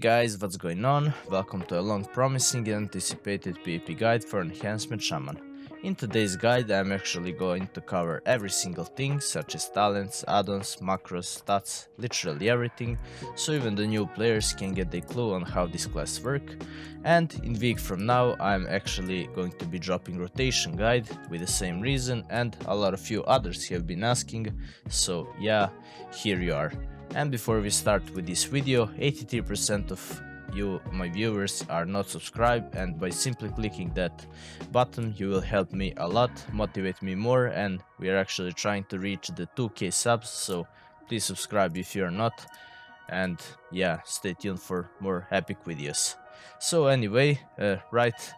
guys, what's going on? Welcome to a long promising and anticipated PvP guide for Enhancement Shaman. In today's guide I'm actually going to cover every single thing such as talents, add-ons, macros, stats, literally everything, so even the new players can get a clue on how this class work. And in week from now I'm actually going to be dropping rotation guide with the same reason, and a lot of you others have been asking, so yeah, here you are. And before we start with this video, 83% of you, my viewers, are not subscribed, and by simply clicking that button you will help me a lot, motivate me more, and we are actually trying to reach the 2k subs, so please subscribe if you're not, and yeah, stay tuned for more epic videos. So anyway, right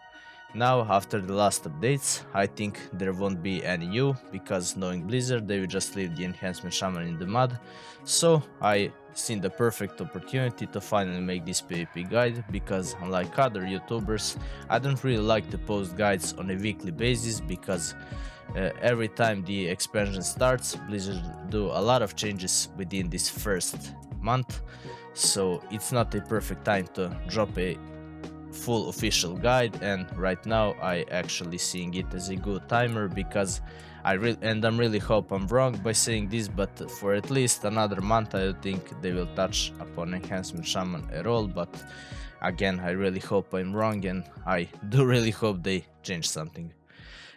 now, after the last updates, I think there won't be any new, because knowing Blizzard, they will just leave the Enhancement Shaman in the mud. So I seen the perfect opportunity to finally make this PvP guide, because unlike other YouTubers, I don't really like to post guides on a weekly basis, because every time the expansion starts, Blizzard do a lot of changes within this first month. So it's not a perfect time to drop a full official guide, and right now I actually seeing it as a good timer, because I'm really hope I'm wrong by saying this, but for at least another month I don't think they will touch upon Enhancement Shaman at all. But again, I really hope I'm wrong, and I do really hope they change something.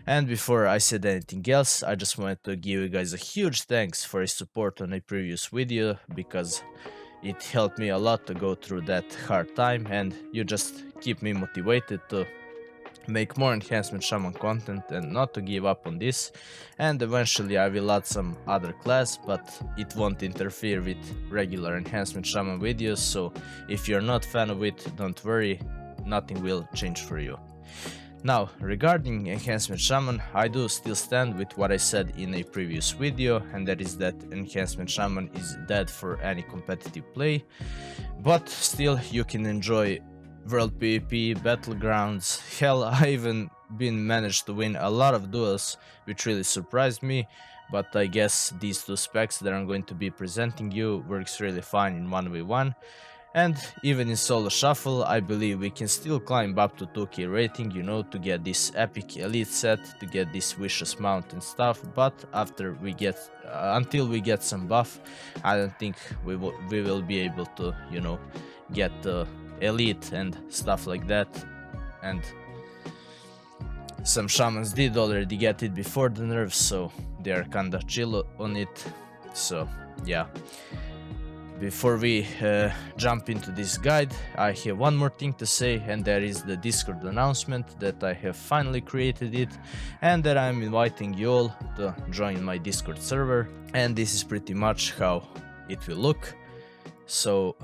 And before I said anything else, I just wanted to give you guys a huge thanks for your support on a previous video, because it helped me a lot to go through that hard time, and you just keep me motivated to make more Enhancement Shaman content and not to give up on this. And eventually I will add some other class, but it won't interfere with regular Enhancement Shaman videos, so if you're not fan of it, don't worry, nothing will change for you. Now, regarding Enhancement Shaman, I do still stand with what I said in a previous video, and that is that Enhancement Shaman is dead for any competitive play, but still you can enjoy World PvP, Battlegrounds, hell, I even managed to win a lot of duels, which really surprised me. But I guess these two specs that I'm going to be presenting you works really fine in 1v1. And even in solo shuffle, I believe we can still climb up to 2k rating, you know, to get this epic elite set, to get this vicious mount and stuff. But after we get, until we get some buff, I don't think we will be able to, you know, get elite and stuff like that. And some shamans did already get it before the nerfs, so they are kinda chill on it. So yeah. Before we jump into this guide, I have one more thing to say, and that is the Discord announcement that I have finally created it, and that I'm inviting you all to join my Discord server. And this is pretty much how it will look. So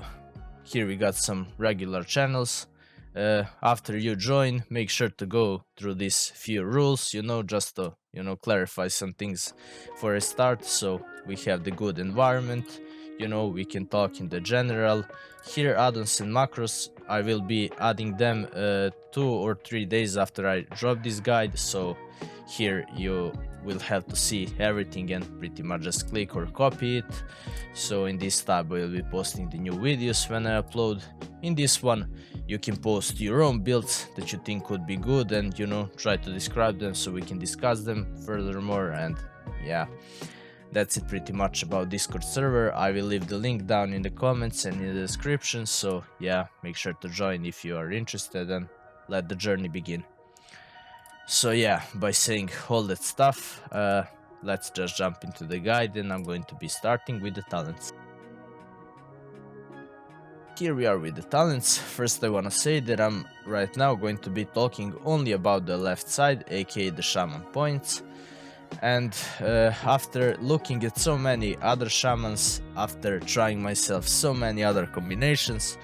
here we got some regular channels. After you join, make sure to go through these few rules, you know, just to, you know, clarify some things for a start. So we have the good environment, you know, we can talk in the general. Here, add-ons and macros, I will be adding them 2 or 3 days after I drop this guide, so here you will have to see everything and pretty much just click or copy it. So in this tab I will be posting the new videos when I upload. In this one you can post your own builds that you think could be good, and, you know, try to describe them so we can discuss them furthermore. And yeah, that's it pretty much about Discord server. I will leave the link down in the comments and in the description, so yeah, make sure to join if you are interested, and let the journey begin. So yeah, by saying all that stuff, let's just jump into the guide, and I'm going to be starting with the talents. Here we are with the talents. First I wanna say that I'm right now going to be talking only about the left side, aka the shaman points. And after looking at so many other shamans, after trying myself so many other combinations,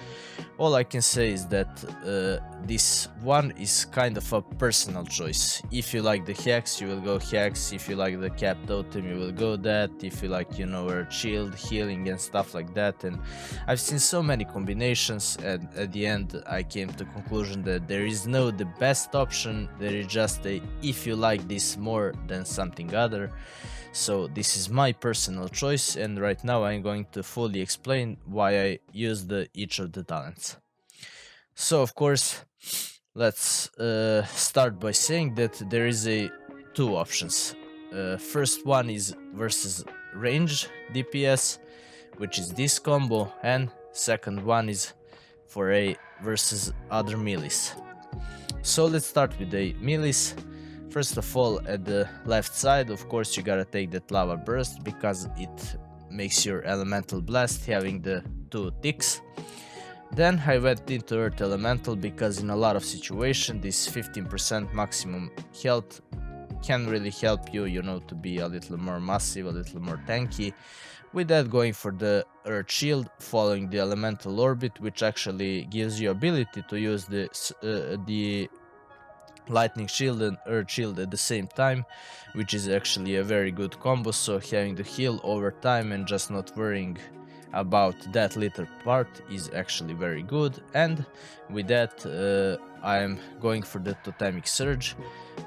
all I can say is that this one is kind of a personal choice. If you like the hex, you will go hex. If you like the cap totem, you will go that. If you like, you know, shield, healing and stuff like that. And I've seen so many combinations, and at the end I came to the conclusion that there is no the best option. There is just a if you like this more than something other. So this is my personal choice, and right now I'm going to fully explain why I use each of the talents. So of course, let's start by saying that there is a two options. First one is versus range DPS, which is this combo, and second one is for a versus other melees. So let's start with the melees. First of all, at the left side, of course, you gotta take that lava burst because it makes your elemental blast having the two ticks. Then I went into Earth Elemental because in a lot of situations this 15% maximum health can really help you, you know, to be a little more massive, a little more tanky. With that, going for the Earth Shield, following the Elemental Orbit, which actually gives you ability to use the Lightning Shield and Earth Shield at the same time, which is actually a very good combo. So having the heal over time and just not worrying about that little part is actually very good. And with that, I am going for the Totemic Surge,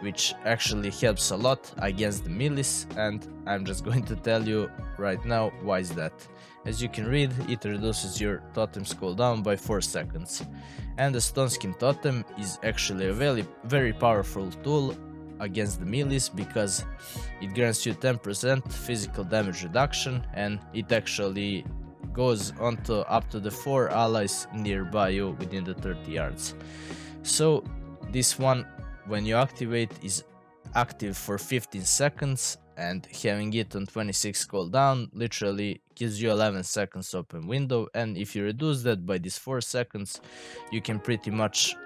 which actually helps a lot against the melees, and I'm just going to tell you right now why is that. As you can read, it reduces your totem's cooldown by 4 seconds, and the Stone Skin Totem is actually a very powerful tool against the melees because it grants you 10% physical damage reduction, and it actually goes onto up to the 4 allies nearby you within the 30 yards. So this one, when you activate, is active for 15 seconds, and having it on 26 cooldown literally gives you 11 seconds open window, and if you reduce that by these 4 seconds, you can pretty much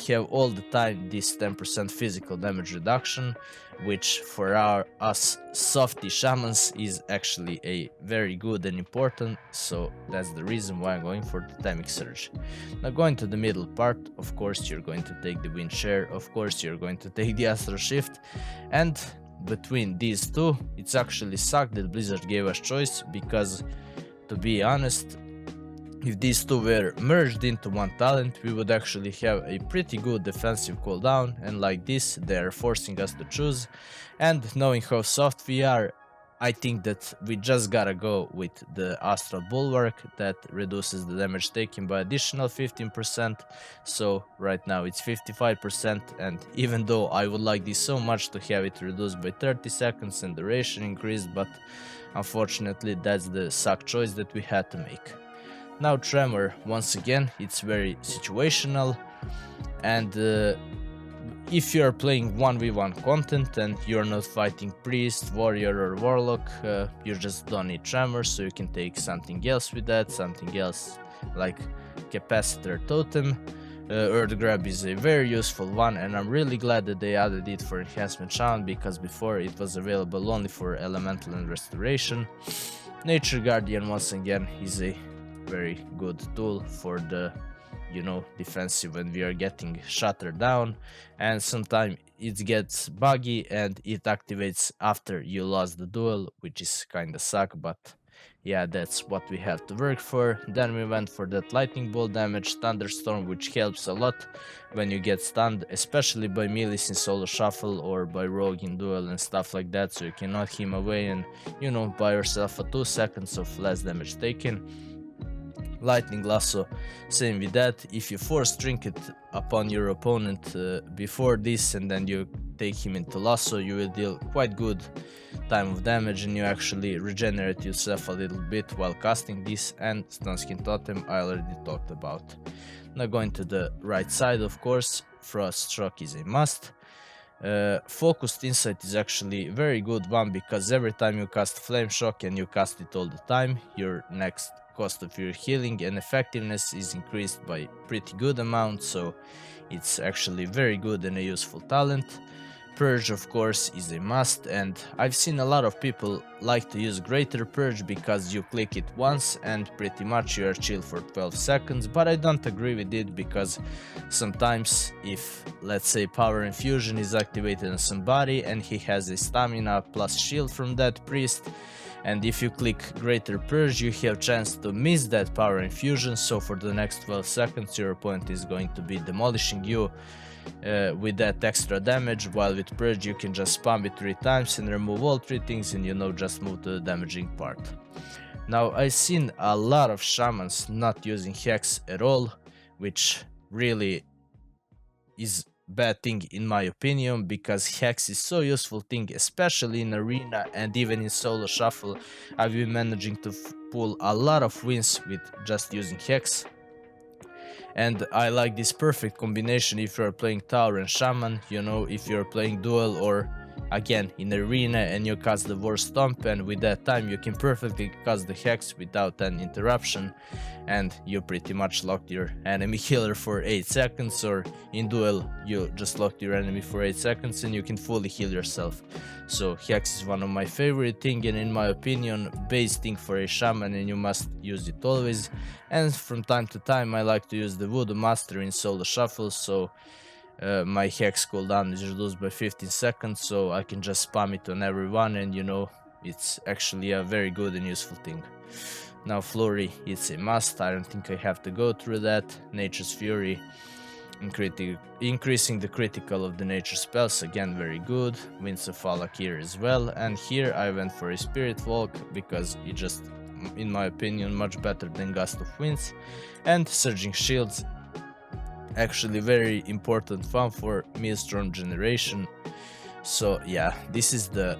have all the time this 10% physical damage reduction, which for us softy shamans is actually a very good and important. So that's the reason why I'm going for Totemic Surge. Now going to the middle part, of course you're going to take the Wind Share, of course you're going to take the Astral Shift, and between these two it's actually sucked that Blizzard gave us choice, because to be honest, if these two were merged into one talent, we would actually have a pretty good defensive cooldown, and like this, they are forcing us to choose. And knowing how soft we are, I think that we just gotta go with the Astral Bulwark that reduces the damage taken by additional 15%. So right now it's 55%, and even though I would like this so much to have it reduced by 30 seconds and duration increased, but unfortunately that's the suck choice that we had to make. Now Tremor, once again, it's very situational, and if you are playing 1v1 content and you're not fighting Priest, Warrior or Warlock, you just don't need Tremor, so you can take something else with that, something else like Capacitor Totem. Earth Grab is a very useful one, and I'm really glad that they added it for Enhancement Shaman, because before it was available only for Elemental and Restoration. Nature Guardian, once again, is a very good tool for the, you know, defensive when we are getting shattered down, and sometimes it gets buggy and it activates after you lost the duel, which is kinda suck, but yeah, that's what we have to work for. Then we went for that lightning bolt damage, thunderstorm, which helps a lot when you get stunned, especially by melees in solo shuffle or by rogue in duel and stuff like that, so you can knock him away and, you know, buy yourself a 2 seconds of less damage taken. Lightning Lasso, same with that. If you force trinket upon your opponent before this and then you take him into Lasso, you will deal quite good time of damage and you actually regenerate yourself a little bit while casting this. And Stone Skin Totem I already talked about. Now going to the right side, of course, Frost Shock is a must. Focused Insight is actually a very good one, because every time you cast Flame Shock and you cast it all the time, your next cost of your healing and effectiveness is increased by pretty good amount, so it's actually very good and a useful talent. Purge, of course, is a must, and I've seen a lot of people like to use Greater Purge because you click it once and pretty much you are chill for 12 seconds, but I don't agree with it, because sometimes if, let's say, Power Infusion is activated on somebody and he has a stamina plus shield from that priest, and if you click Greater Purge, you have chance to miss that Power Infusion, so for the next 12 seconds your opponent is going to be demolishing you with that extra damage, while with Purge you can just spam it 3 times and remove all 3 things and, you know, just move to the damaging part. Now I've seen a lot of shamans not using Hex at all, which really is bad thing in my opinion, because Hex is so useful thing, especially in arena and even in solo shuffle. I've been managing to pull a lot of wins with just using Hex. And I like this perfect combination if you're playing Tower and Shaman, you know, if you're playing Duel or again in arena and you cast the War Stomp, and with that time you can perfectly cast the Hex without an interruption, and you pretty much locked your enemy healer for 8 seconds, or in Duel you just locked your enemy for 8 seconds and you can fully heal yourself. So Hex is one of my favorite thing, and in my opinion base thing for a Shaman, and you must use it always. And from time to time I like to use the Voodoo Master in solo shuffle, so my Hex cooldown is reduced by 15 seconds, so I can just spam it on everyone, and you know, it's actually a very good and useful thing. Now Flurry, it's a must, I don't think I have to go through that. Nature's Fury, increasing the critical of the nature spells, again very good. Winds of Falak here as well, and here I went for a Spirit Walk because it just, in my opinion, much better than Gust of Winds. And Surging Shields, actually very important fun for Maelstrom generation. So yeah, this is the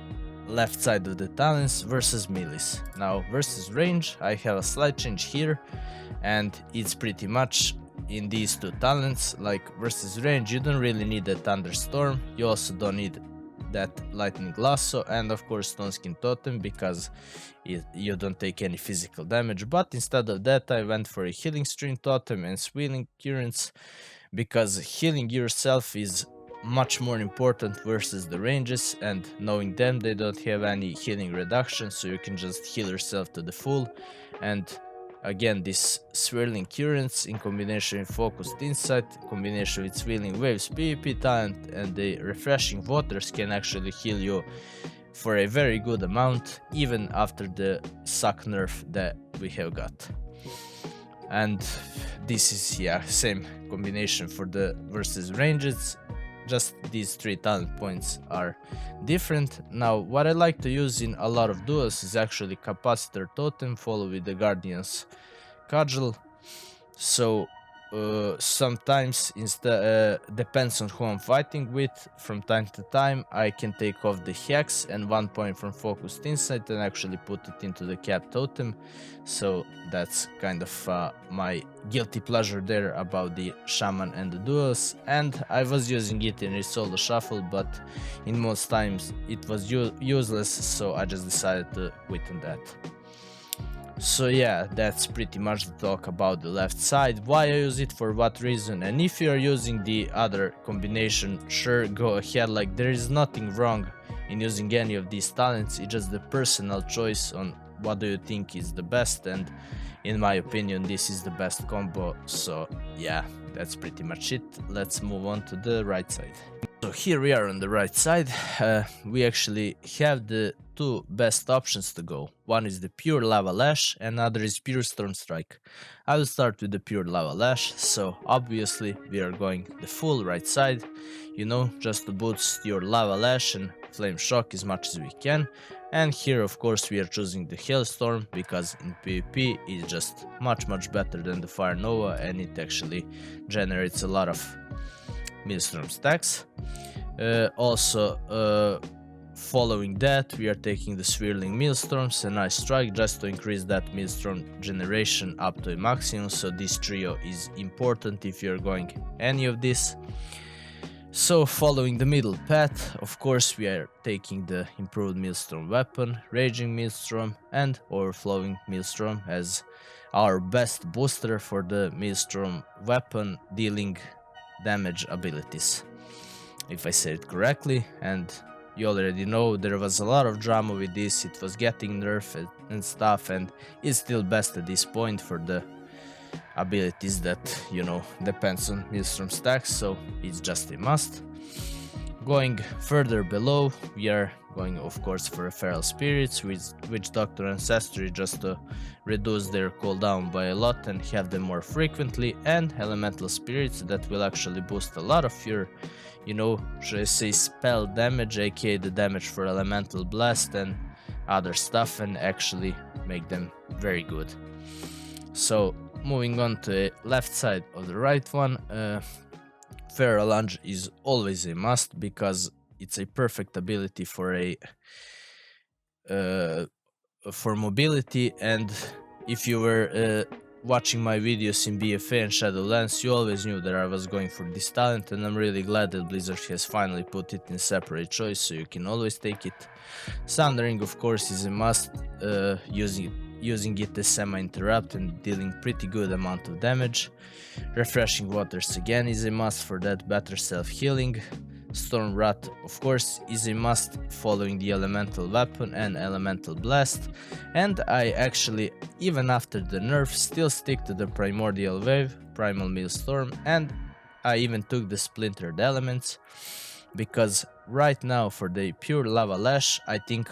left side of the talents versus melees. Now versus range, I have a slight change here, and it's pretty much in these two talents. Like versus range, you don't really need a Thunderstorm, you also don't need that Lightning Lasso, and of course Stone Skin Totem, because you don't take any physical damage. But instead of that I went for a Healing Stream Totem and Swirling Currents, because healing yourself is much more important versus the ranges, and knowing them, they don't have any healing reduction, so you can just heal yourself to the full. And again, this Swirling Currents in combination with Focused Insight, combination with Swirling Waves PvP talent, and the Refreshing Waters can actually heal you for a very good amount, even after the suck nerf that we have got. And this is, yeah, same combination for the versus ranges, just these 3 talent points are different. Now what I like to use in a lot of duels is actually Capacitor Totem followed with the Guardian's Cudgel. So sometimes instead, depends on who I'm fighting with, from time to time I can take off the Hex and 1 point from Focused Insight and actually put it into the Cap Totem. So that's kind of my guilty pleasure there about the Shaman and the duels. And I was using it in a solo shuffle, but in most times it was useless, so I just decided to quit on that. So yeah, that's pretty much the talk about the left side, why I use it, for what reason, and if you are using the other combination, sure, go ahead, like there is nothing wrong in using any of these talents, it's just the personal choice on what do you think is the best, and in my opinion this is the best combo. So yeah, that's pretty much it. Let's move on to the right side. So here we are on the right side. We actually have the 2 best options to go. One is the pure Lava Lash, and another is pure Stormstrike. I will start with the pure Lava Lash, so obviously we are going the full right side, you know, just to boost your Lava Lash and Flame Shock as much as we can. And here of course we are choosing the Hailstorm, because in PvP it's just much better than the Fire Nova, and it actually generates a lot of Maelstrom stacks. Also following that we are taking the Swirling Maelstorms and Ice Strike, just to increase that Maelstrom generation up to a maximum, so this trio is important if you're going any of this. So following the middle path, of course we are taking the improved Maelstrom weapon, Raging Maelstrom and Overflowing Maelstrom as our best booster for the Maelstrom weapon dealing damage abilities, if I say it correctly. And you already know there was a lot of drama with this, it was getting nerfed and stuff, and it's still best at this point for the abilities that, you know, depends on Maelstrom stacks, so it's just a must. Going further below, we are going of course for Feral Spirits with Witch Doctor Ancestry, just to reduce their cooldown by a lot and have them more frequently, and Elemental Spirits that will actually boost a lot of your, you know, should I say, spell damage, aka the damage for Elemental Blast and other stuff, and actually make them very good. So moving on to the left side of the right one, Feral Lunge is always a must because it's a perfect ability for a for mobility. And if you were watching my videos in BFA and Shadowlands, you always knew that I was going for this talent, and I'm really glad that Blizzard has finally put it in separate choice, so you can always take it. Sundering, of course, is a must, using it as semi-interrupt and dealing pretty good amount of damage. Refreshing Waters again is a must for that better self-healing. Storm Wrath, of course, is a must following the elemental weapon and elemental blast, and I actually, even after the nerf, still stick to the primordial wave, primal Maelstrom, and I even took the splintered elements, because right now for the pure lava lash I think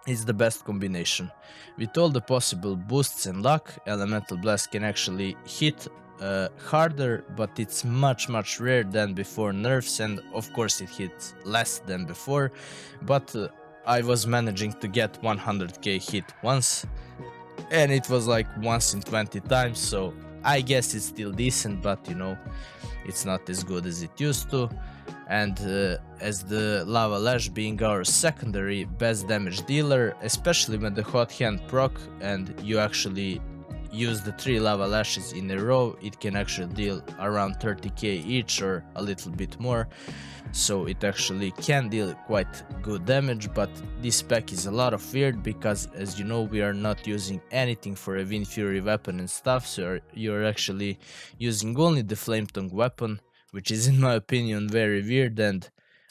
is the best combination. With all the possible boosts and luck, elemental blast can actually hit harder, but it's much rare than before nerfs, and of course it hits less than before, but I was managing to get 100k hit once, and it was like once in 20 times, so I guess it's still decent, but you know, it's not as good as it used to. And as the Lava Lash being our secondary best damage dealer, especially when the hot hand proc and you actually use the 3 Lava Lashes in a row, it can actually deal around 30k each or a little bit more, so it actually can deal quite good damage. But this spec is a lot of weird because, as you know, we are not using anything for a Wind Fury weapon and stuff, so you're actually using only the Flame Tongue weapon, which is in my opinion very weird. And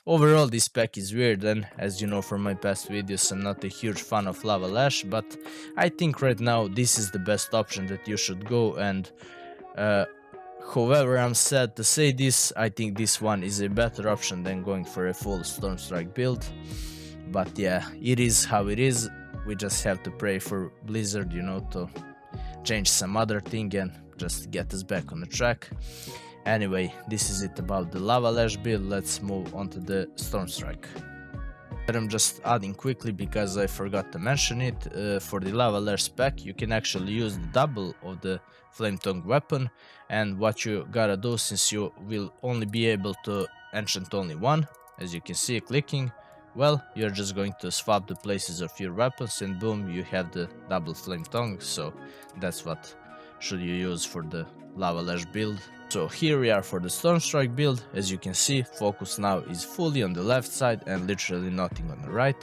overall this spec is weird, and as you know from my past videos, I'm not a huge fan of Lava Lash, but I think right now this is the best option that you should go. And however, I'm sad to say this, I think this one is a better option than going for a full Stormstrike build, but yeah, it is how it is. We just have to pray for Blizzard, you know, to change some other thing and just get us back on the track. Anyway, this is it about the Lava Lash build. Let's move on to the Stormstrike. I'm just adding quickly because I forgot to mention it. For the Lava Lash spec, you can actually use the double of the Flame Tongue weapon, and what you gotta do, since you will only be able to enchant only one, as you can see clicking, well, you're just going to swap the places of your weapons and boom, you have the double Flame Tongue. So that's what should you use for the Lava Lash build. So here we are for the Stormstrike build. As you can see, focus now is fully on the left side and literally nothing on the right.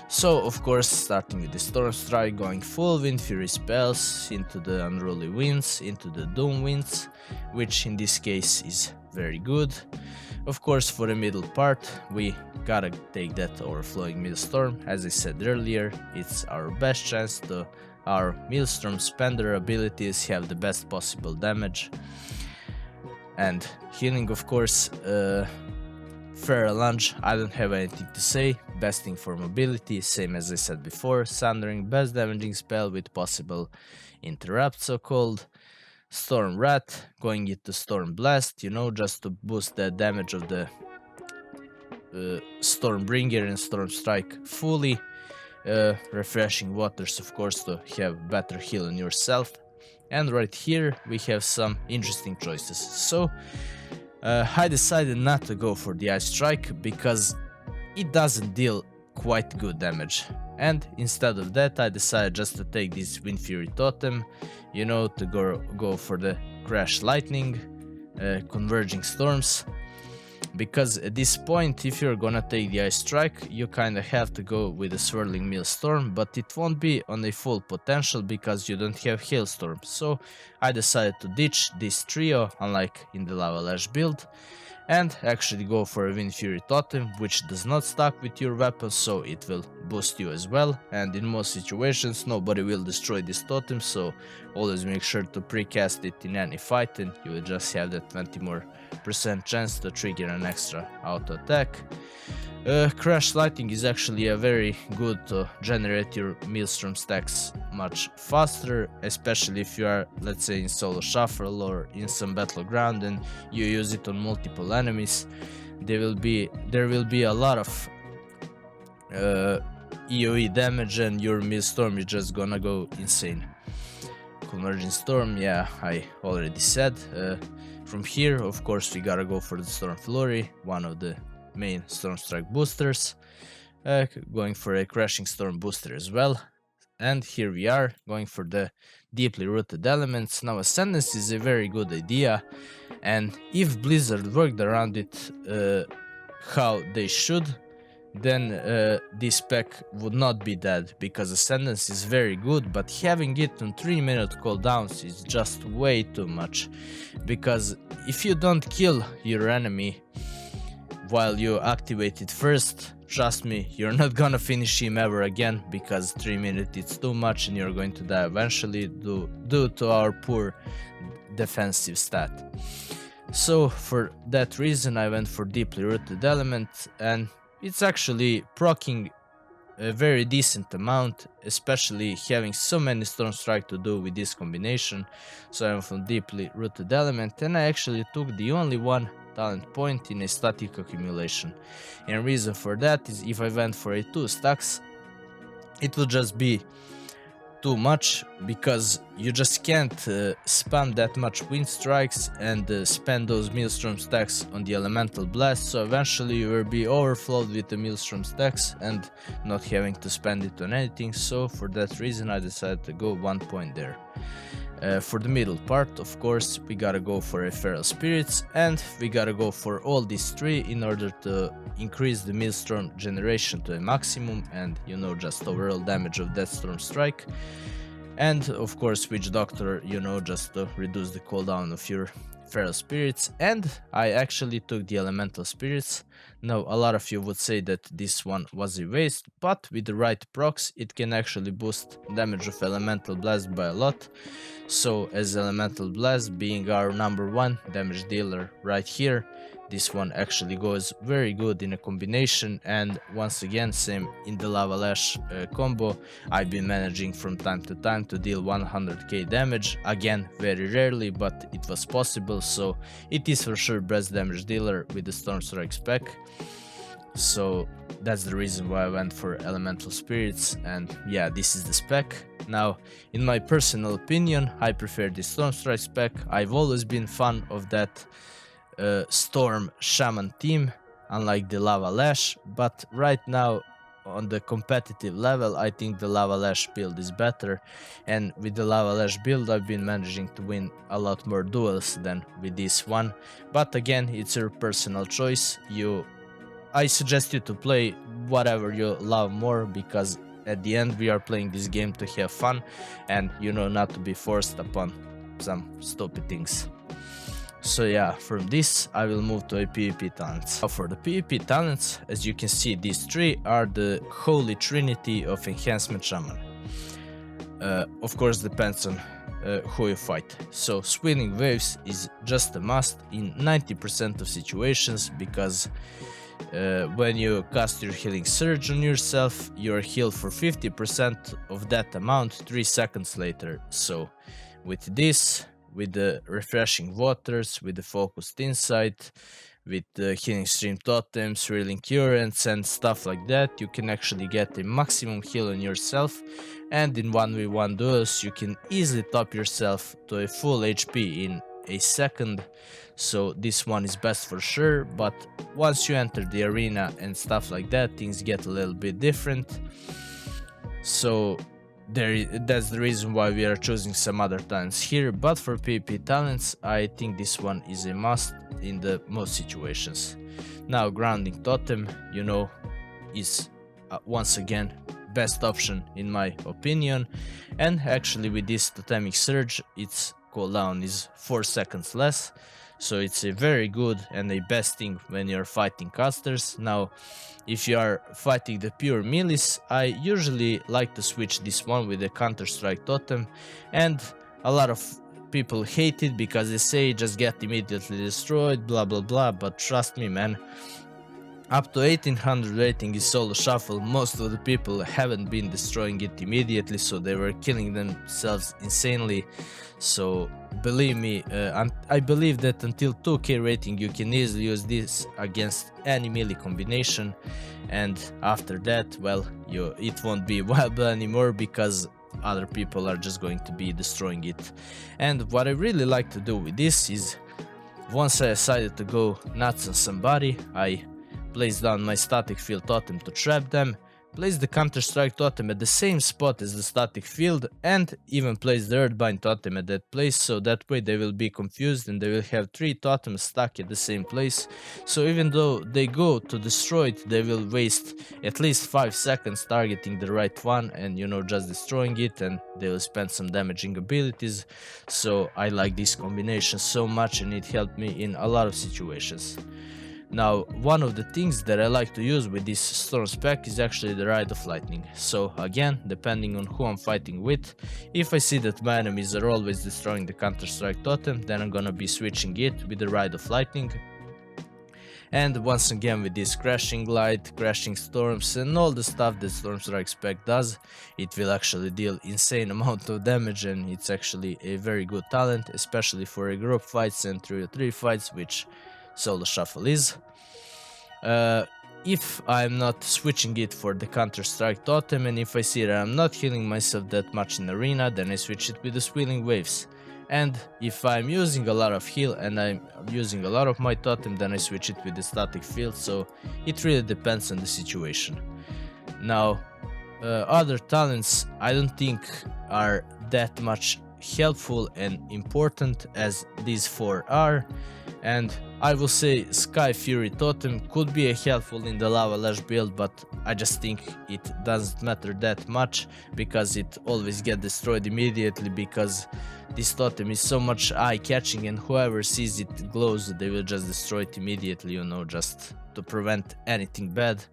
So of course, starting with the Stormstrike, going full Wind Fury spells into the Unruly Winds, into the Doom Winds, which in this case is very good. Of course, for the middle part, we gotta take that Overflowing Maelstrom. As I said earlier, it's our best chance to our Maelstrom spender abilities have the best possible damage. And healing, of course, Feral Lunge, I don't have anything to say. Best thing for mobility, same as I said before. Sundering, best damaging spell with possible interrupt, so called. Storm Wrath, going into Storm Blast, you know, just to boost the damage of the Stormbringer and Stormstrike fully. Refreshing Waters, of course, to have better heal on yourself. And right here we have some interesting choices. So I decided not to go for the Ice Strike because it doesn't deal quite good damage, and instead of that I decided just to take this Wind Fury Totem, you know, to go for the Crash Lightning, Converging Storms, because at this point, if you're gonna take the Ice Strike, you kinda have to go with a Swirling Maelstrom, but it won't be on a full potential because you don't have Hailstorm. So I decided to ditch this trio, unlike in the Lava Lash build, and actually go for a Wind Fury Totem, which does not stack with your weapon, so it will boost you as well. And in most situations nobody will destroy this totem, so always make sure to precast it in any fight and you will just have that 20% more chance to trigger an extra auto attack. Crash Lightning is actually a very good to generate your Maelstrom stacks much faster, especially if you are, let's say, in solo shuffle or in some battleground and you use it on multiple enemies. There will be a lot of EOE damage and your Maelstrom is just gonna go insane. Converging Storm, yeah, I already said. From here, of course, we gotta go for the Storm Flurry, one of the main Stormstrike boosters. Going for a Crashing Storm booster as well. And here we are, going for the deeply rooted elements. Now Ascendancy is a very good idea, and if Blizzard worked around it how they should, then this spec would not be dead, because Ascendancy is very good, but having it on 3-minute cooldowns is just way too much. Because if you don't kill your enemy while you activate it first, trust me, you're not gonna finish him ever again, because 3 minutes it's too much and you're going to die eventually due to our poor defensive stat. So for that reason I went for deeply rooted element, and it's actually proccing a very decent amount, especially having so many Stormstrike to do with this combination. So I went for deeply rooted element, and I actually took the only one talent point in a static accumulation. And reason for that is if I went for a 2 stacks, it would just be too much, because you just can't spam that much wind strikes and spend those Maelstrom stacks on the elemental blast, so eventually you will be overflowed with the Maelstrom stacks and not having to spend it on anything. So for that reason I decided to go 1 point there. For the middle part, of course, we gotta go for a Feral Spirits, and we gotta go for all these 3 in order to increase the Maelstrom generation to a maximum, and you know, just overall damage of that Stormstrike. And of course Witch Doctor, you know, just to reduce the cooldown of your Feral Spirits. And I actually took the Elemental Spirits. Now a lot of you would say that this one was a waste, but with the right procs it can actually boost damage of Elemental Blast by a lot. So as Elemental Blast being our #1 damage dealer right here, this one actually goes very good in a combination. And once again, same in the Lava Lash combo, I've been managing from time to time to deal 100k damage, again very rarely, but it was possible. So it is for sure best damage dealer with the Stormstrike spec. So that's the reason why I went for Elemental Spirits, and yeah, this is the spec. Now, in my personal opinion, I prefer the Stormstrike spec. I've always been fan of that Storm Shaman team, unlike the Lava Lash, but right now on the competitive level I think the Lava Lash build is better, and with the Lava Lash build I've been managing to win a lot more duels than with this one. But again, it's your personal choice. I suggest you to play whatever you love more, because at the end we are playing this game to have fun, and you know, not to be forced upon some stupid things. So yeah, from this I will move to a PvP talents. Now for the PvP talents, as you can see, these 3 are the holy trinity of Enhancement Shaman. Of course depends on who you fight. So Swirling Waves is just a must in 90% of situations, because when you cast your Healing Surge on yourself, you're healed for 50% of that amount 3 seconds later. So with this, with the Refreshing Waters, with the Focused Insight, with the Healing Stream Totems, Swirling Currents and stuff like that, you can actually get a maximum heal on yourself, and in 1v1 duels you can easily top yourself to a full HP in a second. So this one is best for sure, but once you enter the arena and stuff like that, things get a little bit different. So that's the reason why we are choosing some other talents here. But for PvP talents, I think this one is a must in the most situations. Now Grounding Totem, you know, is once again best option in my opinion, and actually with this Totemic Surge its cooldown is 4 seconds less, so it's a very good and a best thing when you're fighting casters. Now if you are fighting the pure melees, I usually like to switch this one with the Counter-Strike Totem, and a lot of people hate it because they say just get immediately destroyed, blah blah blah, but trust me man, up to 1800 rating is solo shuffle, most of the people haven't been destroying it immediately, so they were killing themselves insanely. So believe me, I believe that until 2k rating you can easily use this against any melee combination, and after that, well, it won't be viable anymore, because other people are just going to be destroying it. And what I really like to do with this is, once I decided to go nuts on somebody, I place down my static field totem to trap them, place the Counter-Strike totem at the same spot as the static field, and even place the Earthbind totem at that place, so that way they will be confused and they will have 3 totems stuck at the same place. So even though they go to destroy it, they will waste at least 5 seconds targeting the right one and, you know, just destroying it, and they will spend some damaging abilities. So I like this combination so much, and it helped me in a lot of situations. Now, one of the things that I like to use with this storm spec is actually the Ride of Lightning. So again, depending on who I'm fighting with, if I see that my enemies are always destroying the Counter-Strike totem, then I'm gonna be switching it with the Ride of Lightning. And once again, with this crashing light, crashing storms, and all the stuff that Stormstrike spec does, it will actually deal insane amount of damage, and it's actually a very good talent, especially for a group fights and 3v3 fights, which solo shuffle is. If I'm not switching it for the Counter-Strike totem, and if I see that I'm not healing myself that much in arena, then I switch it with the Swirling Waves. And if I'm using a lot of heal and I'm using a lot of my totem, then I switch it with the static field. So it really depends on the situation. Now, other talents I don't think are that much helpful and important as these 4 are, and I will say Sky Fury totem could be helpful in the Lava Lash build, but I just think it doesn't matter that much because it always gets destroyed immediately, because this totem is so much eye-catching, and whoever sees it glows, they will just destroy it immediately, you know, just to prevent anything bad.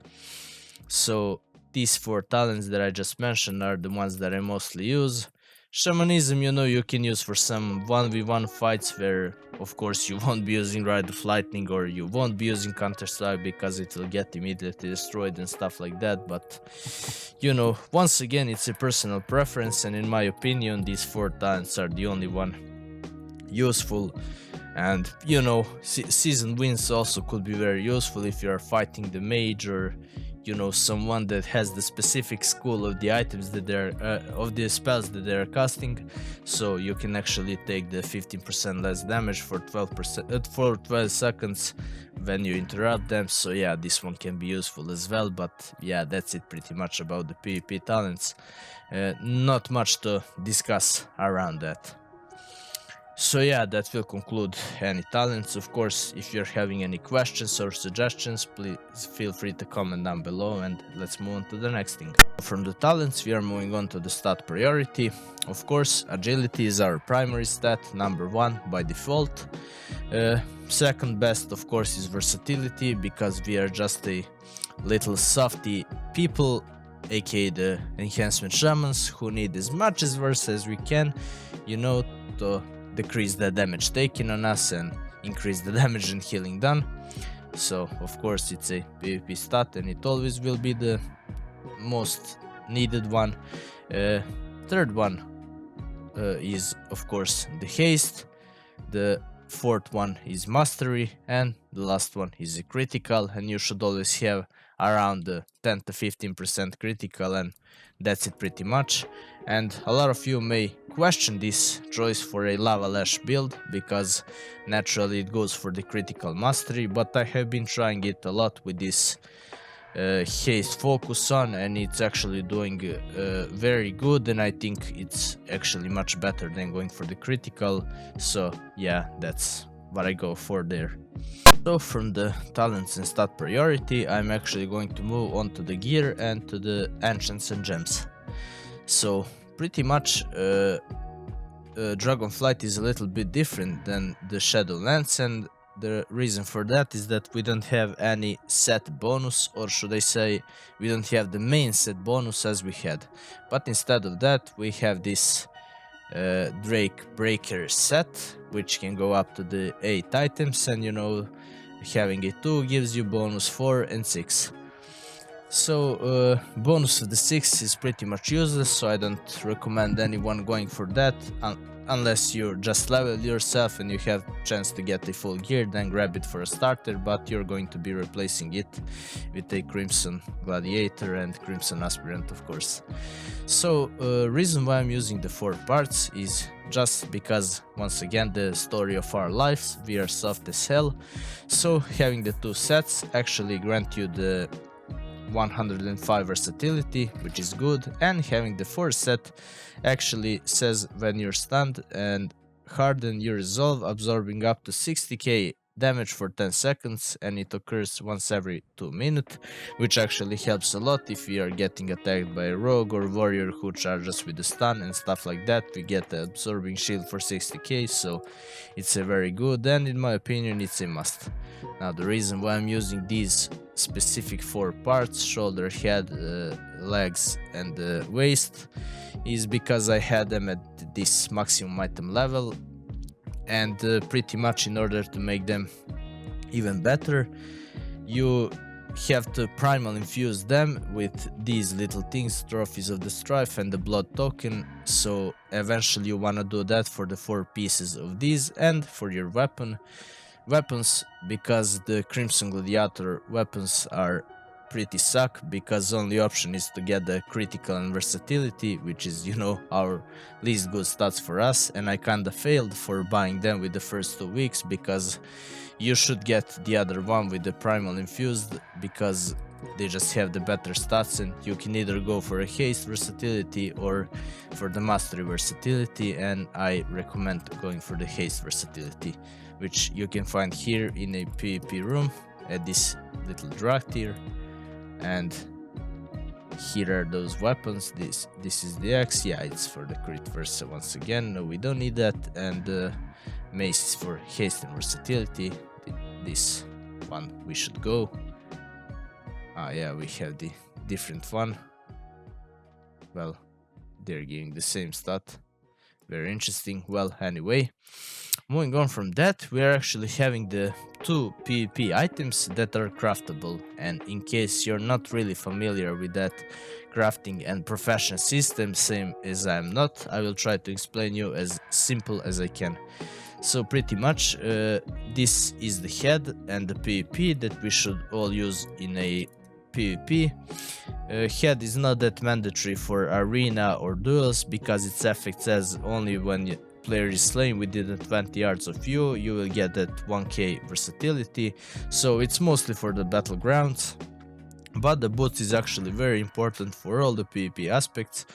So these 4 talents that I just mentioned are the ones that I mostly use. Shamanism, you know, you can use for some 1v1 fights where, of course, you won't be using Ride of Lightning, or you won't be using Counter-Strike because it will get immediately destroyed and stuff like that. But, you know, once again, it's a personal preference, and in my opinion, these 4 talents are the only one useful. And, you know, season wins also could be very useful if you are fighting the mage, or, you know, someone that has the specific school of the items that they're of the spells that they're casting, so you can actually take the 15% less damage for 12 seconds when you interrupt them. So yeah, this one can be useful as well. But yeah, that's it pretty much about the PvP talents. Not much to discuss around that. So yeah, that will conclude any talents. Of course, if you're having any questions or suggestions, please feel free to comment down below, and let's move on to the next thing. From the talents, we are moving on to the stat priority. Of course, agility is our primary stat, number 1 by default. Second best, of course, is versatility, because we are just a little softy people, aka the Enhancement Shamans, who need as much as versa as we can, you know, to decrease the damage taken on us and increase the damage and healing done. So of course it's a PvP stat, and it always will be the most needed one. Third one is of course the haste. The fourth one is mastery, and the last one is a critical, and you should always have around 10 to 15% critical, and that's it pretty much. And a lot of you may question this choice for a Lava Lash build, because naturally it goes for the critical mastery, but I have been trying it a lot with this haste focus on, and it's actually doing very good, and I think it's actually much better than going for the critical. So yeah, that's what I go for there. So from the talents and stat priority, I'm actually going to move on to the gear and to the Enchants and Gems. So pretty much Dragonflight is a little bit different than the Shadowlands, and the reason for that is that we don't have any set bonus, or should I say, we don't have the main set bonus as we had. But instead of that, we have this Drake Breaker set, which can go up to the 8 items, and you know, having a 2 gives you bonus 4 and 6. So bonus of the 6 is pretty much useless, so I don't recommend anyone going for that unless you just level yourself and you have chance to get a full gear, then grab it for a starter, but you're going to be replacing it with a Crimson Gladiator and Crimson Aspirant, of course. So reason why I'm using the 4 parts is just because, once again, the story of our lives, we are soft as hell, so having the 2 sets actually grant you the 105 versatility, which is good, and having the 4 set actually says when you're stunned and harden your resolve, absorbing up to 60k damage for 10 seconds, and it occurs once every 2 minutes, which actually helps a lot if we are getting attacked by a rogue or warrior who charges with the stun and stuff like that. We get the absorbing shield for 60k, so it's a very good, and in my opinion it's a must. Now the reason why I'm using these specific 4 parts, shoulder, head, legs and waist, is because I had them at this maximum item level, and pretty much in order to make them even better, you have to primal infuse them with these little things, trophies of the strife and the blood token. So eventually you wanna do that for the 4 pieces of these, and for your weapons, because the Crimson Gladiator weapons are pretty suck, because only option is to get the critical and versatility, which is, you know, our least good stats for us, and I kinda failed for buying them with the first 2 weeks, because you should get the other one with the primal infused, because they just have the better stats, and you can either go for a haste versatility or for the mastery versatility, and I recommend going for the haste versatility, which you can find here in a PvP room at this little drag tier. And here are those weapons. This is the axe, yeah, it's for the crit versa once again, no, we don't need that, and mace is for haste and versatility. This one we should go. Yeah, we have the different one. Well, they're giving the same stat. Very interesting. Well, anyway, moving on from that, we are actually having the 2 PvP items that are craftable, and in case you're not really familiar with that crafting and profession system, same as I'm not, I will try to explain you as simple as I can. So pretty much this is the head and the PvP that we should all use in a PvP. Head is not that mandatory for arena or duels, because its effect says only when player is slain within 20 yards of you, you will get that 1k versatility, so it's mostly for the battlegrounds. But the boots is actually very important for all the PvP aspects,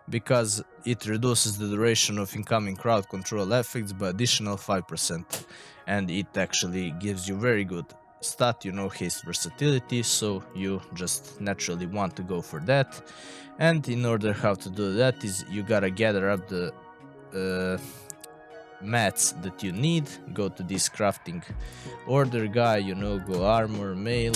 because it reduces the duration of incoming crowd control effects by additional 5%, and it actually gives you very good stat, you know, haste versatility, so you just naturally want to go for that. And in order how to do that is you gotta gather up the mats that you need, go to this crafting order guy, you know, go armor, mail,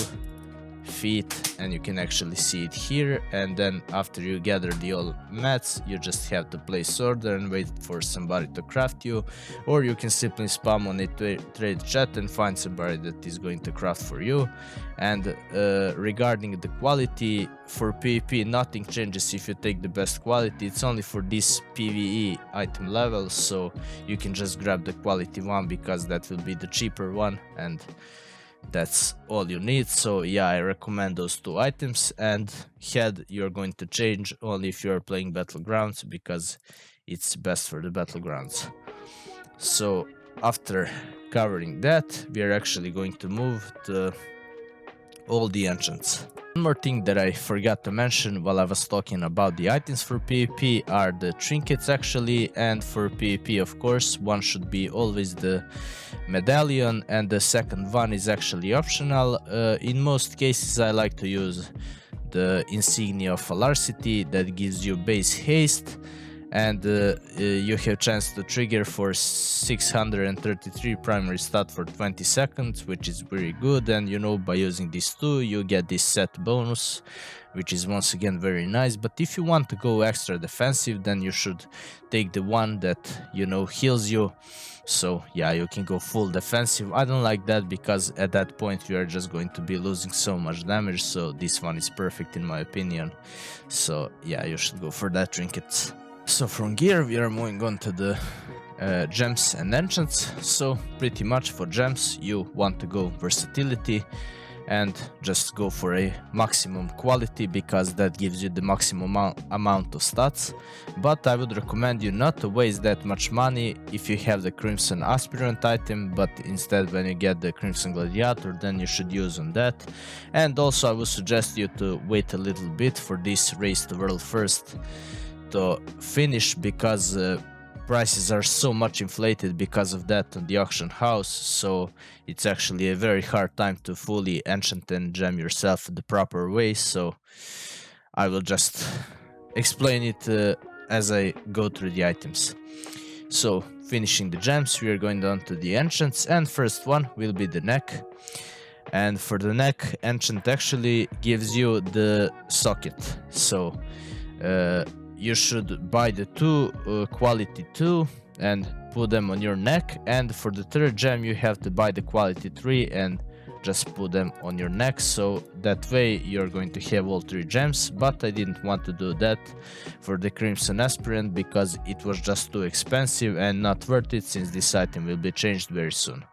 feet, and you can actually see it here. And then after you gather the all mats, you just have to place order and wait for somebody to craft you, or you can simply spam on a trade chat and find somebody that is going to craft for you. And regarding the quality for PvP, nothing changes if you take the best quality. It's only for this PvE item level, so you can just grab the quality one, because that will be the cheaper one, and that's all you need. So yeah, I recommend those 2 items. And head you're going to change only if you're playing battlegrounds, because it's best for the battlegrounds. So after covering that, we are actually going to move to all the enchants. One more thing that I forgot to mention while I was talking about the items for PvP are the trinkets actually, and for PvP of course one should be always the medallion, and the second one is actually optional. In most cases I like to use the insignia of Falarcity that gives you base haste, and you have chance to trigger for 633 primary stat for 20 seconds, which is very good. And you know, by using these 2 you get this set bonus, which is once again very nice. But if you want to go extra defensive, then you should take the one that, you know, heals you. So yeah, you can go full defensive. I don't like that, because at that point you are just going to be losing so much damage, so this one is perfect in my opinion. So yeah, you should go for that trinket. So from gear we are moving on to the gems and enchants. So pretty much for gems you want to go versatility and just go for a maximum quality, because that gives you the maximum amount of stats. But I would recommend you not to waste that much money if you have the Crimson Aspirant item, but instead when you get the Crimson Gladiator, then you should use on that. And also I would suggest you to wait a little bit for this Race to World First to finish, because prices are so much inflated because of that on the auction house, so it's actually a very hard time to fully enchant and gem yourself the proper way. So I will just explain it as I go through the items. So finishing the gems, we are going down to the enchants, and first one will be the neck. And for the neck, enchant actually gives you the socket, so you should buy the quality 2 and put them on your neck, and for the third gem you have to buy the quality 3 and just put them on your neck, so that way you're going to have all 3 gems. But I didn't want to do that for the Crimson Aspirant because it was just too expensive and not worth it, since this item will be changed very soon.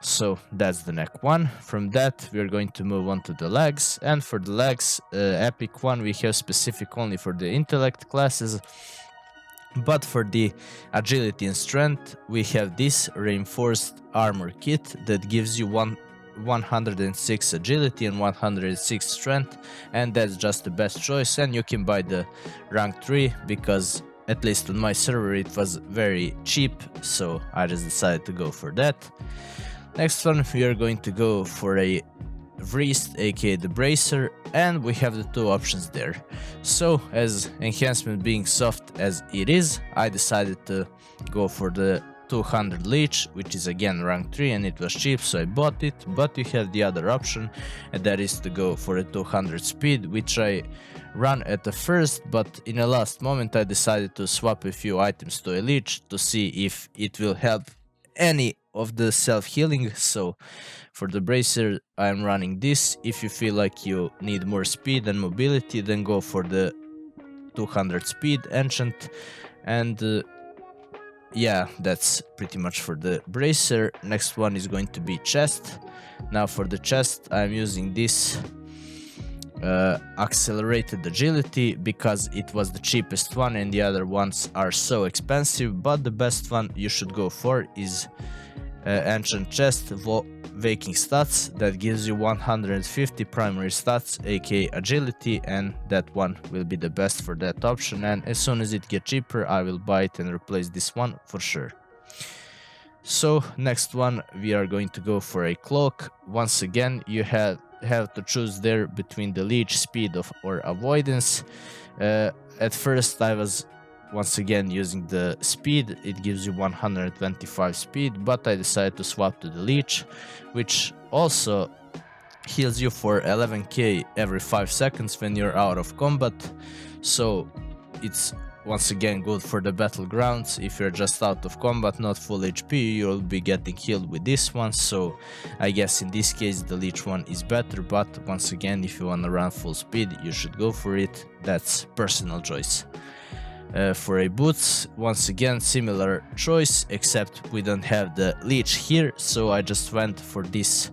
So that's the neck one. From that we are going to move on to the legs, and for the legs, epic one we have specific only for the intellect classes, but for the agility and strength we have this reinforced armor kit that gives you 106 agility and 106 strength, and that's just the best choice. And you can buy the rank 3 because at least on my server it was very cheap, so I just decided to go for that. Next one, we are going to go for a wrist, aka the bracer, and we have the 2 options there. So as enhancement being soft as it is, I decided to go for the 200 leech, which is again rank 3 and it was cheap, so I bought it. But you have the other option, and that is to go for a 200 speed, which I run at the first, but in the last moment I decided to swap a few items to a leech to see if it will help any of the self-healing. So for the bracer I'm running this. If you feel like you need more speed and mobility, then go for the 200 speed enchant. And yeah, that's pretty much for the bracer. Next one is going to be chest. Now for the chest I'm using this accelerated agility because it was the cheapest one and the other ones are so expensive. But the best one you should go for is enchant chest waking stats, that gives you 150 primary stats, aka agility, and that one will be the best for that option. And as soon as it gets cheaper I will buy it and replace this one for sure. So next one we are going to go for a cloak. Once again you have to choose there between the leech, speed or avoidance. At first I was once again using the speed, it gives you 125 speed, but I decided to swap to the leech, which also heals you for 11k every 5 seconds when you're out of combat. So it's once again good for the battlegrounds. If you're just out of combat, not full HP, you'll be getting healed with this one. So I guess in this case the leech one is better, but once again if you want to run full speed you should go for it. That's personal choice. For a boots, once again similar choice, except we don't have the leech here, so I just went for this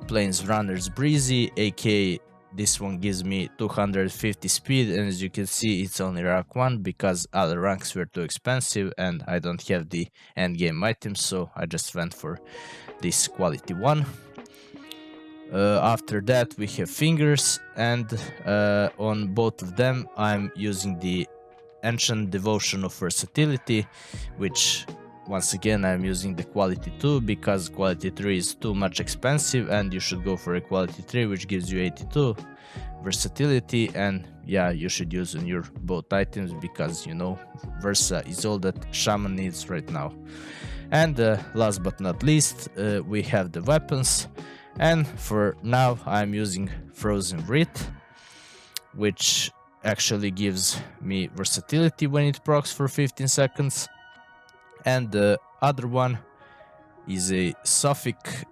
Plains Runner's Breezy, aka this one gives me 250 speed, and as you can see it's only rank 1 because other ranks were too expensive and I don't have the endgame items, so I just went for this quality 1. After that we have fingers, and on both of them I'm using the Ancient Devotion of Versatility, which once again I'm using the quality 2 because quality 3 is too much expensive and you should go for a quality 3 which gives you 82 versatility. And yeah, you should use on your both items because you know Versa is all that Shaman needs right now. And last but not least we have the weapons, and for now I'm using Frozen Wreath, which actually gives me versatility when it procs for 15 seconds. And the other one is a Sophic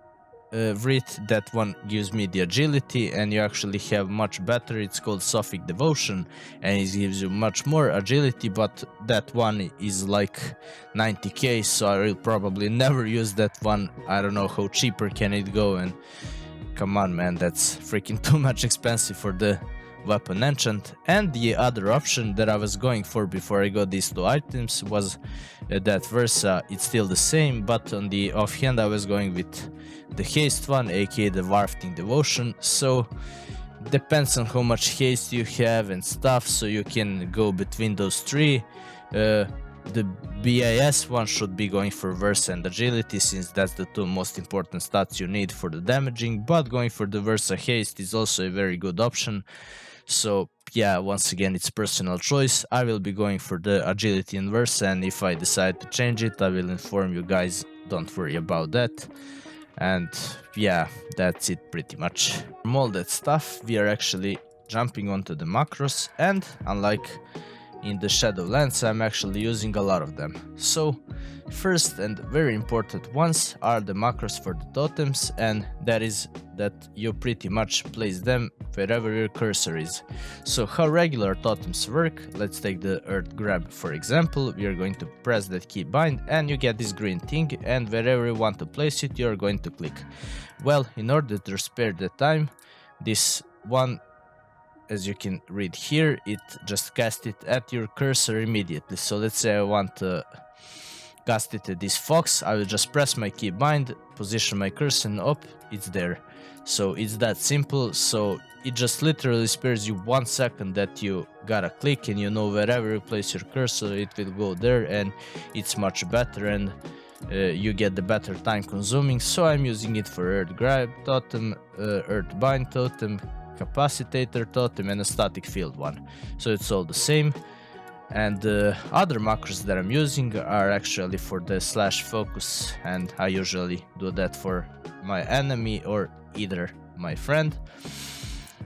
Writ, that one gives me the agility, and you actually have much better. It's called Sophic Devotion, and it gives you much more agility, but that one is like 90k, so I will probably never use that one. I don't know how cheaper can it go, and come on man, that's freaking too much expensive for the weapon enchant. And the other option that I was going for before I got these two items was that Versa. It's still the same, but on the offhand I was going with the haste one, aka the wafting devotion. So depends on how much haste you have and stuff, so you can go between those three. The BIS one should be going for Versa and agility, since that's the two most important stats you need for the damaging, but going for the Versa haste is also a very good option. So yeah, once again, it's personal choice. I will be going for the agility in Versa, and if I decide to change it, I will inform you guys. Don't worry about that. And yeah, that's it pretty much. From all that stuff, we are actually jumping onto the macros, and unlike in the Shadowlands, I'm actually using a lot of them. So first and very important ones are the macros for the totems, and that is that you pretty much place them wherever your cursor is. So how regular totems work, let's take the earth grab for example. We are going to press that key bind and you get this green thing, and wherever you want to place it, you are going to click. Well, in order to spare the time, this one, as you can read here, it just cast it at your cursor immediately. So let's say I want to cast it at this fox, I will just press my key bind, position my cursor and up, it's there. So it's that simple. So it just literally spares you 1 second that you gotta click, and you know wherever you place your cursor it will go there, and it's much better, and you get the better time consuming. So I'm using it for earth grab totem, earth bind totem, capacitator totem, and a static field one. So it's all the same. And the other macros that I'm using are actually for the slash focus, and I usually do that for my enemy or either my friend.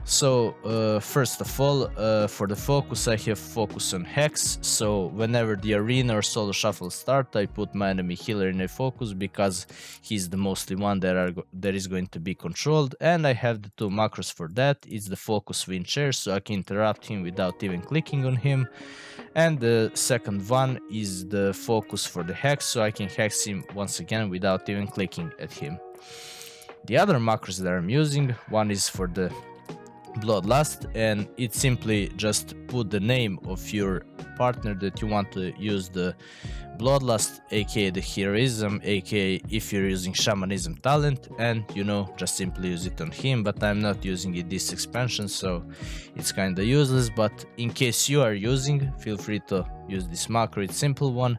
So first of all, for the focus, I have focus on hex. So whenever the arena or solo shuffle start, I put my enemy healer in a focus, because he's the mostly one that is going to be controlled. And I have the two macros for that. It's the focus wind chair, so I can interrupt him without even clicking on him. And the second one is the focus for the hex, so I can hex him once again without even clicking at him. The other macros that I'm using, one is for the Bloodlust, and it simply just put the name of your partner that you want to use the Bloodlust, aka the heroism, aka if you're using shamanism talent, and you know, just simply use it on him. But I'm not using it this expansion, so it's kinda useless, but in case you are using, feel free to use this macro, it's simple one.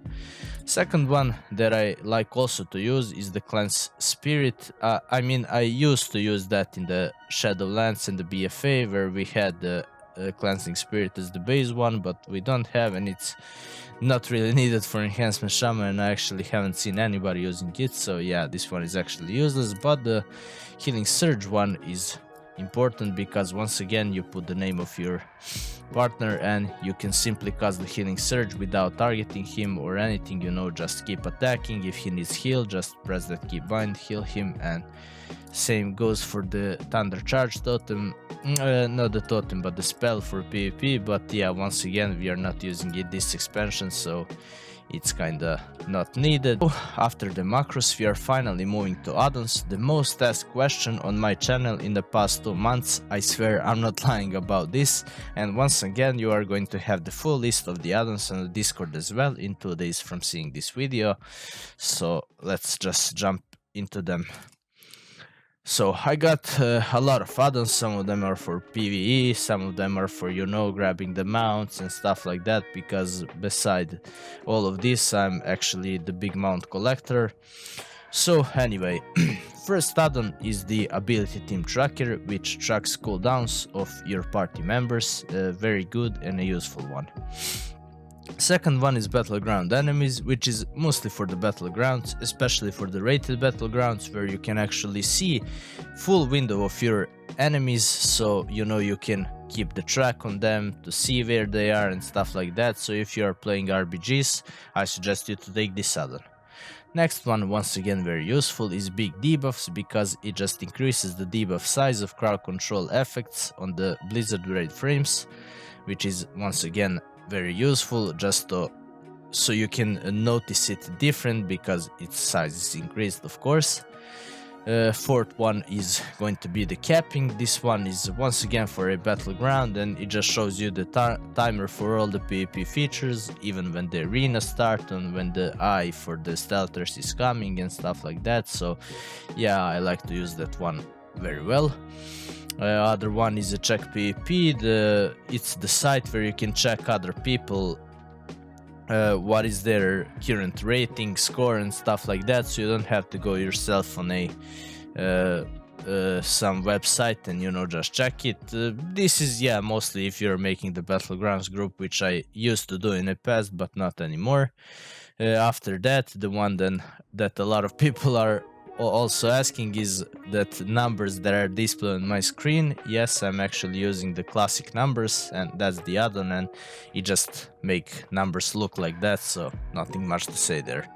Second one that I like also to use is the Cleanse Spirit. I mean, I used to use that in the Shadowlands and the BFA, where we had the Cleansing Spirit as the base one, but we don't have, and it's not really needed for Enhancement Shaman, and I actually haven't seen anybody using it, so yeah, this one is actually useless. But the Healing Surge one is important, because once again you put the name of your partner and you can simply cast the Healing Surge without targeting him or anything, you know, just keep attacking. If he needs heal, just press that key bind, heal him. And same goes for the Thunder Charge totem, not the totem but the spell for PvP, but yeah, once again we are not using it this expansion, so it's kinda not needed. After the macros, we are finally moving to addons, the most asked question on my channel in the past 2 months. I swear I'm not lying about this, and once again you are going to have the full list of the addons on the Discord as well in 2 days from seeing this video, so let's just jump into them. So I got a lot of addons, some of them are for PvE, some of them are for, you know, grabbing the mounts and stuff like that, because beside all of this I'm actually the big mount collector. So anyway, first addon is the Ability Team Tracker, which tracks cooldowns of your party members, very good and a useful one. Second one is Battleground Enemies, which is mostly for the battlegrounds, especially for the rated battlegrounds, where you can actually see full window of your enemies, so you know you can keep the track on them to see where they are and stuff like that. So if you are playing RBGs, I suggest you to take this addon. Next one, once again very useful, is big debuffs, because it just increases the debuff size of crowd control effects on the Blizzard raid frames, which is once again very useful, just so you can notice it different, because its size is increased, of course. Fourth one is going to be the capping. This one is once again for a battleground, and it just shows you the timer for all the PvP features, even when the arena starts and when the eye for the stealthers is coming and stuff like that. So yeah, I like to use that one very well. Other one is a check PvP. It's the site where you can check other people, what is their current rating, score and stuff like that, so you don't have to go yourself on a some website and, you know, just check it. This is, yeah, mostly if you're making the Battlegrounds group, which I used to do in the past but not anymore. After that, the one then that a lot of people are also asking is that numbers that are displayed on my screen. Yes, I'm actually using the classic numbers, and that's the add-on, and it just make numbers look like that, so nothing much to say there.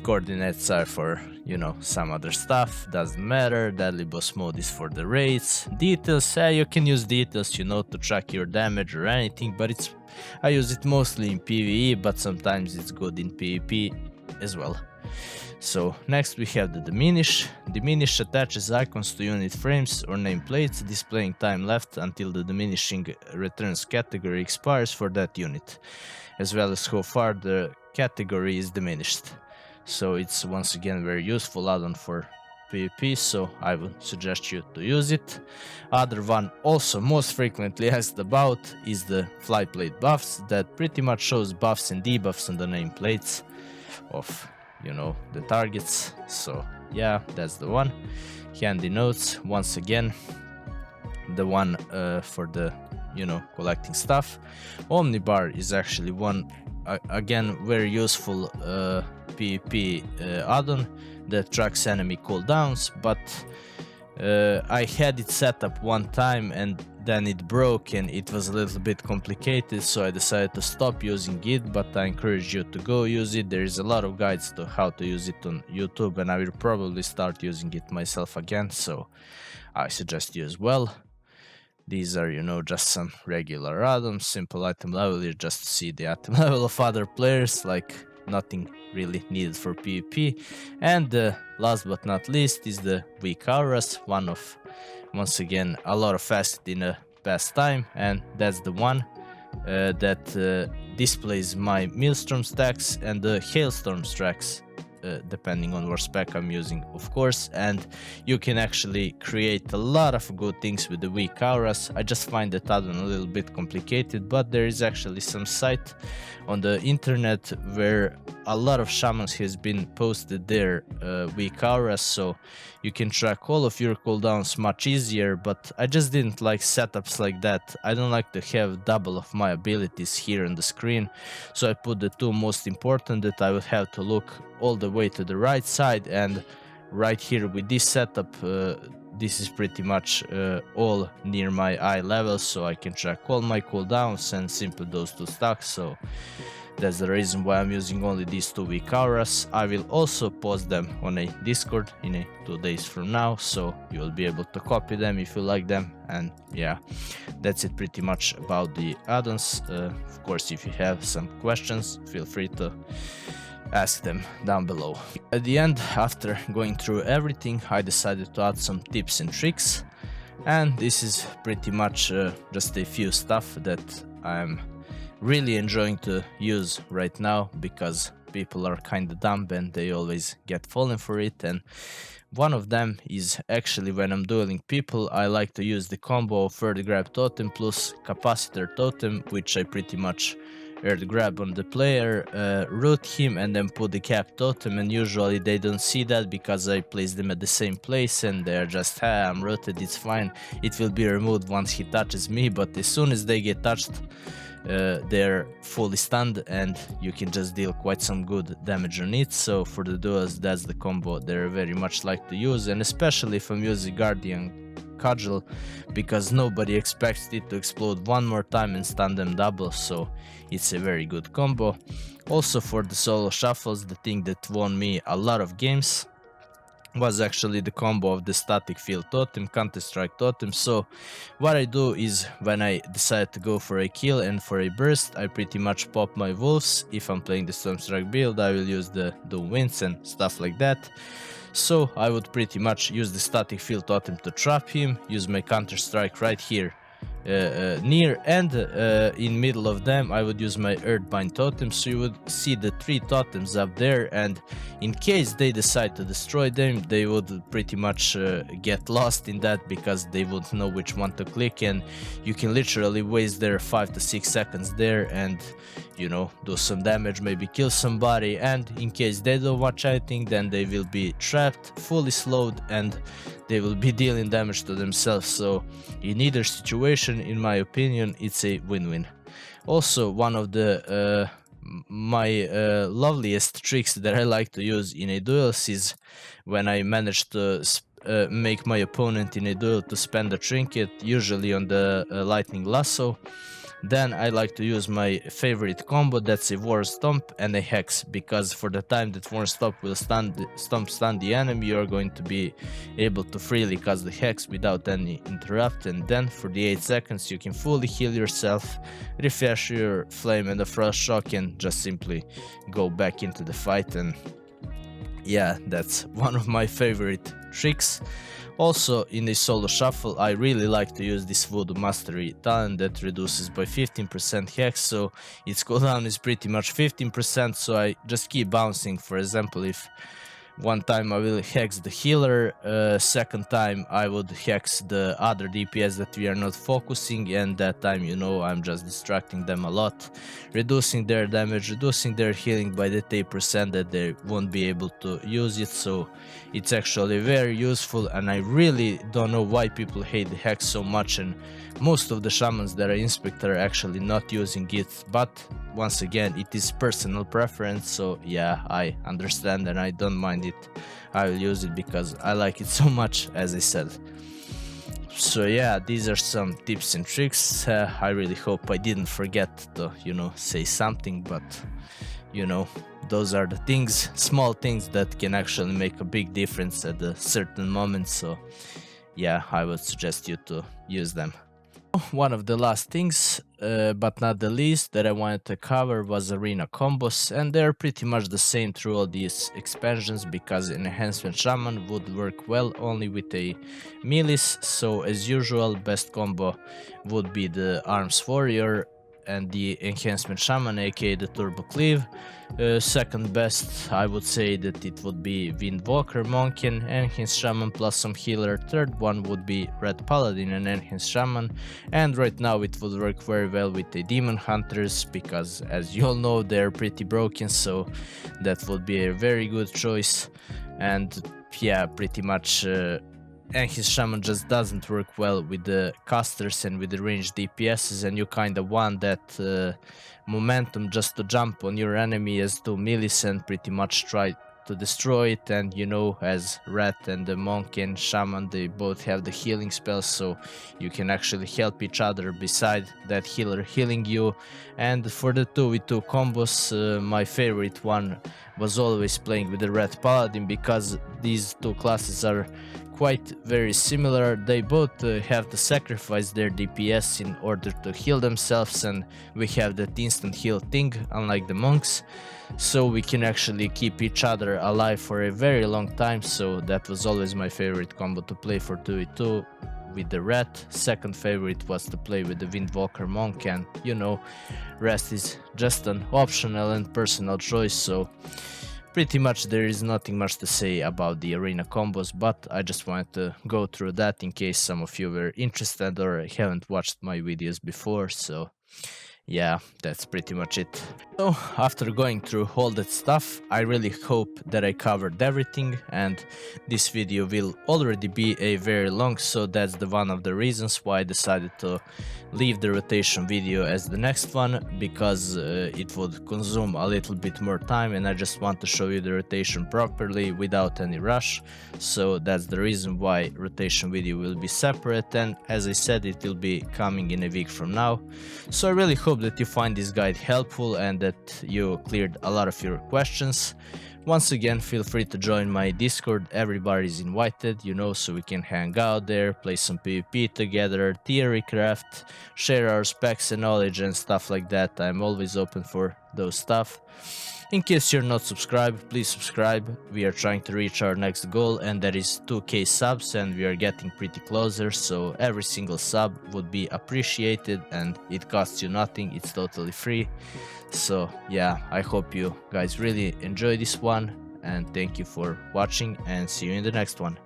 Coordinates are for, you know, some other stuff, doesn't matter. Deadly boss mode is for the raids. Details, you can use details, you know, to track your damage or anything, but I use it mostly in PvE, but sometimes it's good in PvP as well. So next we have the diminish. Diminish attaches icons to unit frames or nameplates, displaying time left until the diminishing returns category expires for that unit, as well as how far the category is diminished. So it's once again very useful add-on for PvP, so I would suggest you to use it. Other one also most frequently asked about is the flyplate buffs, that pretty much shows buffs and debuffs on the nameplates of, you know, the targets. So yeah, that's the one. Handy notes, once again the one for the, you know, collecting stuff. Omnibar is actually one again very useful PvP add-on that tracks enemy cooldowns, but I had it set up one time and then it broke and it was a little bit complicated, so I decided to stop using it, but I encourage you to go use it. There is a lot of guides to how to use it on YouTube, and I will probably start using it myself again, so I suggest you as well. These are, you know, just some regular items. Simple item level is just to see the item level of other players, like nothing really needed for PvP. And last but not least is the weak auras, one of, once again, a lot of facet in a past time, and that's the one that displays my Maelstrom stacks and the Hailstorm stacks, depending on what spec I'm using, of course. And you can actually create a lot of good things with the weak auras. I just find that add-on a little bit complicated, but there is actually some site on the internet where a lot of shamans has been posted their weak auras, so you can track all of your cooldowns much easier. But I just didn't like setups like that. I don't like to have double of my abilities here on the screen, so I put the two most important that I would have to look all the way to the right side, and right here with this setup, this is pretty much all near my eye level, so I can track all my cooldowns and simply those two stacks. So that's the reason why I'm using only these two weak auras. I will also post them on a Discord in 2 days from now, so you will be able to copy them if you like them. And yeah, that's it pretty much about the add-ons. Of course, if you have some questions, feel free to ask them down below. At the end, after going through everything, I decided to add some tips and tricks, and this is pretty much just a few stuff that I'm really enjoying to use right now, because people are kinda dumb and they always get fallen for it. And one of them is actually when I'm dueling people, I like to use the combo of Earth Grab Totem plus Capacitor Totem, which I pretty much Earth Grab on the player, root him, and then put the Cap Totem, and usually they don't see that because I place them at the same place and they're just, I'm rooted, it's fine, it will be removed once he touches me. But as soon as they get touched, they're fully stunned and you can just deal quite some good damage on it. So for the duels, that's the combo they very much like to use, and especially if I'm using Guardian cudgel, because nobody expects it to explode one more time and stun them double, so it's a very good combo. Also for the solo shuffles, the thing that won me a lot of games was actually the combo of the static field totem, Counter-Strike totem. So what I do is, when I decide to go for a kill and for a burst, I pretty much pop my wolves. If I'm playing the Stormstrike build, I will use the Doom Winds and stuff like that. So I would pretty much use the static field totem to trap him, use my Counter-Strike right here near, and in middle of them I would use my Earthbind totem, so you would see the 3 totems up there, and in case they decide to destroy them, they would pretty much get lost in that, because they wouldn't know which one to click, and you can literally waste their 5 to 6 seconds there and, you know, do some damage, maybe kill somebody, and in case they don't watch anything, then they will be trapped, fully slowed, and they will be dealing damage to themselves. So in either situation, in my opinion, it's a win-win. Also, one of the my loveliest tricks that I like to use in a duels is when I manage to make my opponent in a duel to spend a trinket, usually on the lightning lasso. Then I like to use my favorite combo, that's a War Stomp and a Hex, because for the time that War Stomp will stun the enemy, you are going to be able to freely cast the Hex without any interrupt, and then for the 8 seconds you can fully heal yourself, refresh your Flame and the Frost Shock, and just simply go back into the fight. And yeah, that's one of my favorite tricks. Also, in the solo shuffle, I really like to use this Voodoo Mastery talent that reduces by 15% hex, so its cooldown is pretty much 15%, so I just keep bouncing. For example, if one time I will hex the healer, second time I would hex the other DPS that we are not focusing, and that time, you know, I'm just distracting them a lot, reducing their damage, reducing their healing by that 8% that they won't be able to use it. So it's actually very useful, and I really don't know why people hate the hex so much, and most of the shamans that I inspect are actually not using it, but once again, it is personal preference, so yeah, I understand and I don't mind it. I will use it because I like it so much, as I said. So yeah, these are some tips and tricks. I really hope I didn't forget to, you know, say something, but you know, those are the things, small things that can actually make a big difference at a certain moment. So yeah, I would suggest you to use them. One of the last things, but not the least, that I wanted to cover was arena combos, and they're pretty much the same through all these expansions, because Enhancement Shaman would work well only with a melee. So as usual, best combo would be the Arms Warrior and the Enhancement Shaman, aka the Turbo Cleave. Second best, I would say that it would be Windwalker Monk and Enhanced Shaman plus some healer. Third one would be Red Paladin and Enhanced Shaman, and right now it would work very well with the Demon Hunters, because as you all know, they're pretty broken, so that would be a very good choice. And yeah, pretty much Enhanced Shaman just doesn't work well with the casters and with the ranged DPSs, and you kinda want that momentum just to jump on your enemy as 2 melees and pretty much try to destroy it. And you know, as Rat and the Monk and Shaman, they both have the healing spells, so you can actually help each other beside that healer healing you. And for the 2v2 combos, my favorite one was always playing with the Red Paladin, because these two classes are quite very similar. They both have to sacrifice their DPS in order to heal themselves, and we have that instant heal thing, unlike the monks, so we can actually keep each other alive for a very long time. So that was always my favorite combo to play for 2v2 with the Rat. Second favorite was to play with the Windwalker Monk, and you know, rest is just an optional and personal choice. So pretty much there is nothing much to say about the arena combos, but I just wanted to go through that in case some of you were interested or haven't watched my videos before. So Yeah, that's pretty much it. So, after going through all that stuff, I really hope that I covered everything, and this video will already be a very long, so that's the one of the reasons why I decided to leave the rotation video as the next one, because it would consume a little bit more time and I just want to show you the rotation properly without any rush. So that's the reason why rotation video will be separate, and as I said, it will be coming in a week from now. So I really hope that you find this guide helpful and that you cleared a lot of your questions. Once again, feel free to join my Discord, everybody is invited, you know, so we can hang out there, play some PvP together, theory craft, share our specs and knowledge and stuff like that. I'm always open for those stuff. In case you're not subscribed, please subscribe. We are trying to reach our next goal, and that is 2k subs, and we are getting pretty closer, so every single sub would be appreciated and it costs you nothing, it's totally free. So yeah, I hope you guys really enjoy this one, and thank you for watching, and see you in the next one.